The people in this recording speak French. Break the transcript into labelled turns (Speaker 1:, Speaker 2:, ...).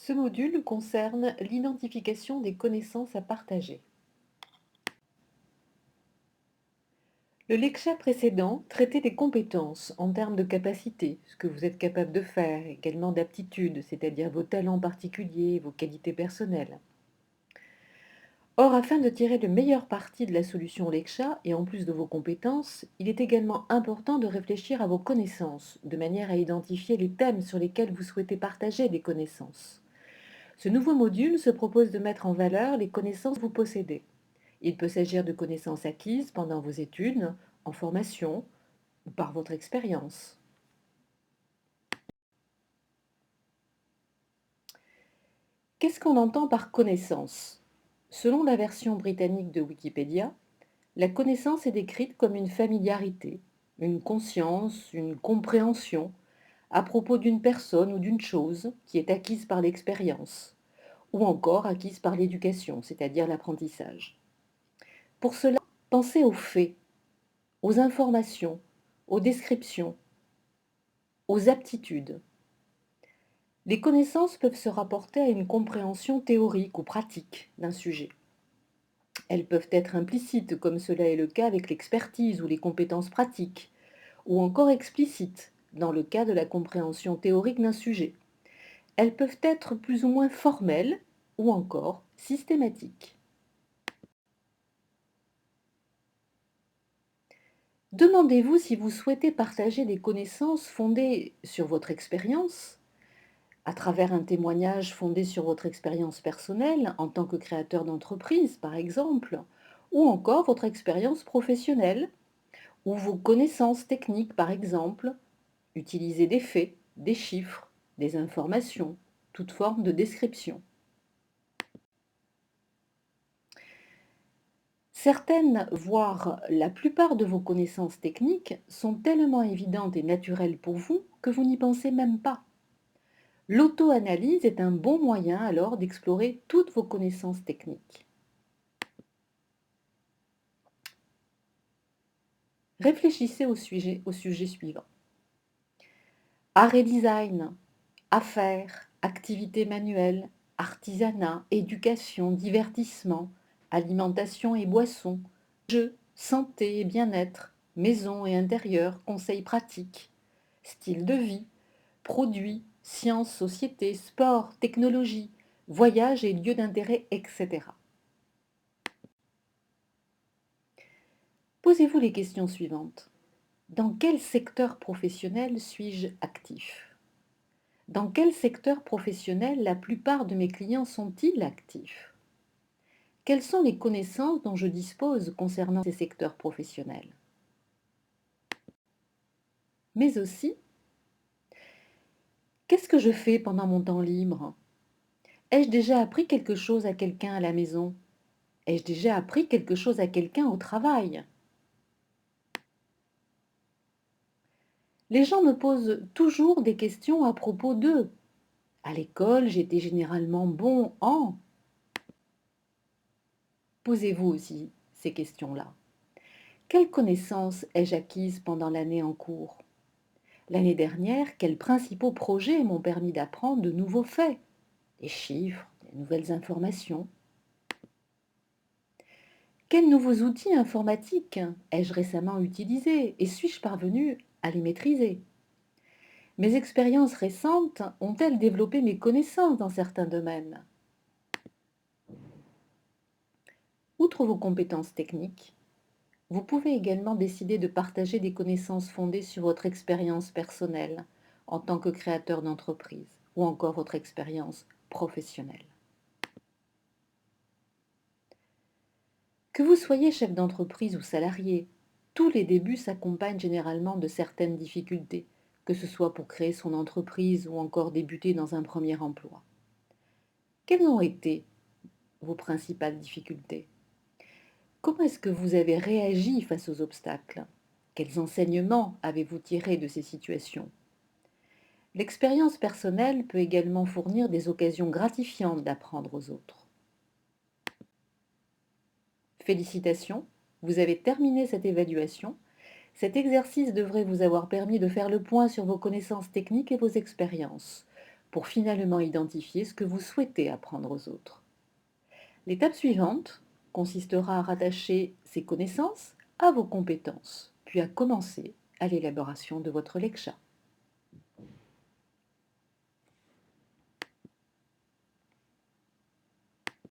Speaker 1: Ce module concerne l'identification des connaissances à partager. Le Leksha précédent traitait des compétences en termes de capacité, ce que vous êtes capable de faire, également d'aptitudes, c'est-à-dire vos talents particuliers, vos qualités personnelles. Or, afin de tirer le meilleur parti de la solution Leksha, et en plus de vos compétences, il est également important de réfléchir à vos connaissances, de manière à identifier les thèmes sur lesquels vous souhaitez partager des connaissances. Ce nouveau module se propose de mettre en valeur les connaissances que vous possédez. Il peut s'agir de connaissances acquises pendant vos études, en formation ou par votre expérience. Qu'est-ce qu'on entend par connaissance? Selon la version britannique de Wikipédia, la connaissance est décrite comme une familiarité, une conscience, une compréhension à propos d'une personne ou d'une chose qui est acquise par l'expérience, ou encore acquise par l'éducation, c'est-à-dire l'apprentissage. Pour cela, pensez aux faits, aux informations, aux descriptions, aux aptitudes. Les connaissances peuvent se rapporter à une compréhension théorique ou pratique d'un sujet. Elles peuvent être implicites, comme cela est le cas avec l'expertise ou les compétences pratiques, ou encore explicites, dans le cas de la compréhension théorique d'un sujet. Elles peuvent être plus ou moins formelles, ou encore systématiques. Demandez-vous si vous souhaitez partager des connaissances fondées sur votre expérience, à travers un témoignage fondé sur votre expérience personnelle en tant que créateur d'entreprise, par exemple, ou encore votre expérience professionnelle, ou vos connaissances techniques, par exemple, utiliser des faits, des chiffres, des informations, toute forme de description. Certaines, voire la plupart de vos connaissances techniques sont tellement évidentes et naturelles pour vous que vous n'y pensez même pas. L'auto-analyse est un bon moyen alors d'explorer toutes vos connaissances techniques. Réfléchissez au sujet suivant. Art et design, affaires, activités manuelles, artisanat, éducation, divertissement, alimentation et boissons, jeux, santé et bien-être, maison et intérieur, conseils pratiques, style de vie, produits, sciences, société, sport, technologie, voyages et lieux d'intérêt, etc. Posez-vous les questions suivantes. Dans quel secteur professionnel suis-je actif? Dans quel secteur professionnel la plupart de mes clients sont-ils actifs? Quelles sont les connaissances dont je dispose concernant ces secteurs professionnels? Mais aussi, qu'est-ce que je fais pendant mon temps libre? Ai-je déjà appris quelque chose à quelqu'un à la maison? Ai-je déjà appris quelque chose à quelqu'un au travail? Les gens me posent toujours des questions à propos d'eux. À l'école, j'étais généralement bon en... Posez-vous aussi ces questions-là. Quelles connaissances ai-je acquises pendant l'année en cours? L'année dernière, quels principaux projets m'ont permis d'apprendre de nouveaux faits? Des chiffres, des nouvelles informations? Quels nouveaux outils informatiques ai-je récemment utilisés et suis-je parvenu à les maîtriser? Mes expériences récentes ont-elles développé mes connaissances dans certains domaines? Outre vos compétences techniques, vous pouvez également décider de partager des connaissances fondées sur votre expérience personnelle en tant que créateur d'entreprise ou encore votre expérience professionnelle. Que vous soyez chef d'entreprise ou salarié, tous les débuts s'accompagnent généralement de certaines difficultés, que ce soit pour créer son entreprise ou encore débuter dans un premier emploi. Quelles ont été vos principales difficultés? Comment est-ce que vous avez réagi face aux obstacles? Quels enseignements avez-vous tirés de ces situations? L'expérience personnelle peut également fournir des occasions gratifiantes d'apprendre aux autres. Félicitations, vous avez terminé cette évaluation. Cet exercice devrait vous avoir permis de faire le point sur vos connaissances techniques et vos expériences. pour finalement identifier ce que vous souhaitez apprendre aux autres. L'étape suivante consistera à rattacher ces connaissances à vos compétences, puis à commencer à l'élaboration de votre Leksha.